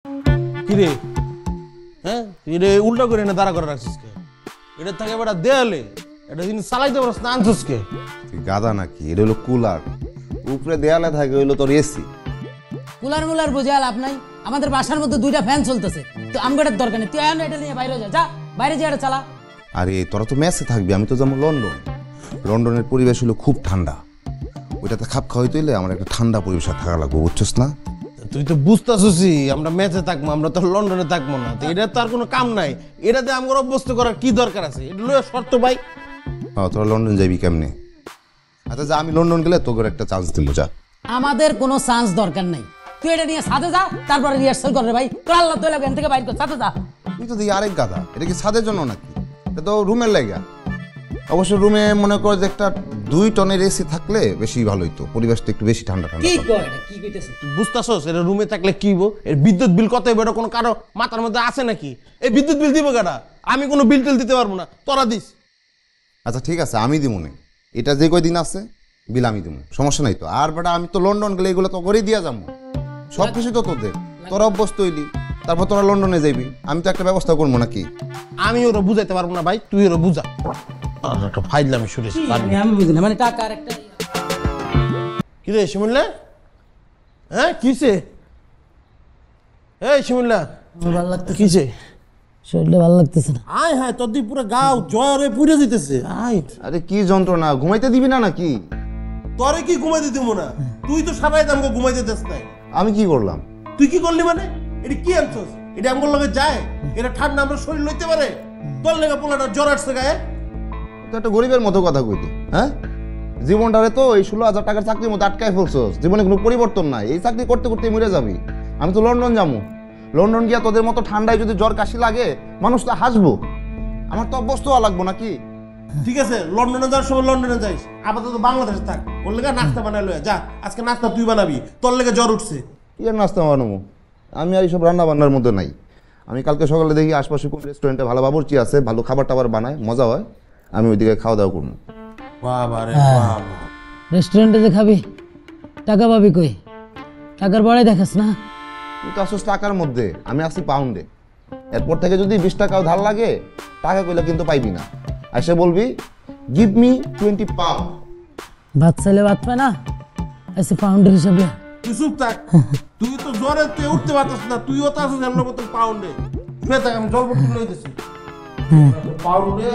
কি রে হ্যাঁ রে উল্টা করে এনে দাঁড়া করে রাখছিস কে? এটা থাকে বেটা দেয়ালে, এটা জিনিস চালাইতে পারছ না আনছিস কে? তুই গাদা নাকি? এটা হলো কুলার, উপরে দেয়ালে থাকে হইলো তোর এসি। কুলার মুলার বুঝে লাভ নাই, আমাদের বাসার মধ্যে 2টা ফ্যান চলতেছে, তো আমগোটার দরকার নেই। তুই এখন এটা নিয়ে বাইরে যা বাইরে যা, এটা চালা। আরে তোরা তো মেসে থাকবি, আমি তো যেমন লন্ডন। লন্ডনের পরিবেশ হলো খুব ঠান্ডা, ওইটাতে খাপ খাওয়াইতে হইলে আমার একটা ঠান্ডা পরিবেশে থাকা লাগবে, বুঝছস না? তুই তো বুঝতেছিস আমরা ম্যাচে থাকবো, আমরা তো লন্ডনে থাকবো না। তো এটা তো আর কোনো কাম নাই, এটাতে আমার অভ্যস্ত করার কি দরকার আছে? এটা লয়ে শর্ত ভাই। হ্যাঁ, তোরা লন্ডন যাবি কেমনে? আচ্ছা যা, আমি লন্ডন গেলে তোকে একটা চান্স দিব, যা। আমাদের কোনো চান্স দরকার নাই, তুই এটা নিয়ে সাথে যা, তারপরে রিহার্সাল করবে ভাই। তোর আল্লাহ তোলা এখান থেকে বাইর কর, সাথে যা। তুই তো দিই আরেক গাদা, এটা কি ছাদের জন্য নাকি? এটা তো রুমের লাগা। অবশ্য রুমে মনে কর যে একটা 2 টনের এসি থাকলে বেশি ভালো হইতো, পরিবেশটা একটু বেশি ঠান্ডা ঠান্ডা কি থাকতো। কয় এটা, কি কইতেছিস? তুই বুঝতেছস এটা রুমে থাকলে কি হইব? এর বিদ্যুৎ বিল কত হইব? এটা কোনো কারো মাথার মধ্যে আছে নাকি? এই বিদ্যুৎ বিল দিব কারা? আমি কোনো বিল টিল দিতে পারবো না, তোরা দিস। আচ্ছা ঠিক আছে, আমি দিব না, এটা যে কয়দিন আছে বিল আমি দিব, সমস্যা নাই তো। আর বেটা আমি তো লন্ডন গেলে এগুলো তো করেই দিয়া যাবো, সব কিছু তো তোদের। তোরা অভ্যস্ত হইলি, তারপর তোরা লন্ডনে যাইবি, আমি তো একটা ব্যবস্থা করবো নাকি? আমি ওরা বুঝাইতে পারবো না ভাই, তুই ওরা বুঝা। আর একটা ফাইলামি শুনেছি। আমি বুঝি না, মানে টাকা আর একটা কি রে শিমুল্লা? হ্যাঁ কিসে? এই শিমুল্লা ভালো লাগতেছে, কিসে? শরীরটা ভালো লাগতেছে না। আয় হ্যাঁ, তোর দিয়ে পুরো গাও জ্বরে পুড়ে দিতেছে। আয়, আরে কি যন্ত্রণা, ঘুমাইতে দিবি না নাকি? তোরে কি ঘুমাইতে দিব না? তুই তো সবাই আমাকে ঘুমাইতে দিস নাই। আমি কি করলাম? তুই কি করলি মানে? এটা কি আনছস? এটা আমার লগে যায়? এটা ঠান্ডা আমরা শরীর লইতে পারে? তোর লেগে পোলাটা জ্বর আসছে গায়ে। তো একটা গরিবের মতো কথা কইতে, হ্যাঁ? জীবনটারে তো এই 16,000 টাকার চাকরির মধ্যে আটকায় ফেলছস, জীবনে কোনো পরিবর্তন নাই, এই চাকরি করতে করতে মরে যাবি। আমি তো লন্ডন যাবো, লন্ডন গিয়া তোদের মতো ঠান্ডায় যদি জ্বর কাশি লাগে মানুষ তো হাসবো, আমার তো অভ্যস্ত হওয়া লাগবো নাকি? ঠিক আছে, লন্ডনে যাওয়ার সময় লন্ডনে যাইস, আপাতত বাংলাদেশে থাক। ওর লেগে নাস্তা বানাই লয়ে যা, আজকে নাস্তা তুই বানাবি, তোর লেগে জ্বর উঠছে। কি আর নাস্তা বানাবো? আমি আর এইসব রান্না বান্নার মধ্যে নাই। আমি কালকে সকালে দেখি আশপাশে কোন রেস্টুরেন্টে ভালো বাবুর্চি আছে, ভালো খাবার টাবার বানায়, মজা হয়, আমি ওইদিকে খাওয়া দাওয়া করবো। বাবা রে বাবা। রেস্টুরেন্টে যে খাবি, টাকা পাবি কই? টাকার বড়াই দেখাস না। তুই তো আসছিস টাকার মধ্যে, আমি আসছি পাউন্ডে। এরপর থেকে যদি 20 টাকাও ধার লাগে, টাকা কইলে কিন্তু পাইবি না, এসে বলবি গিভ মি 20 পাউন্ড। ভাত চাইলে ভাত পায় না, এসে পাউন্ডের হিসাবে। তুই চুপ থাক, তুই তো জ্বরে তুই উঠতে পারছিস না, তুইও তো আসিস আমার মতন পাউন্ডে। শুয়ে থাক, আমি জল বোতল লইতেছি। পাউন্ডে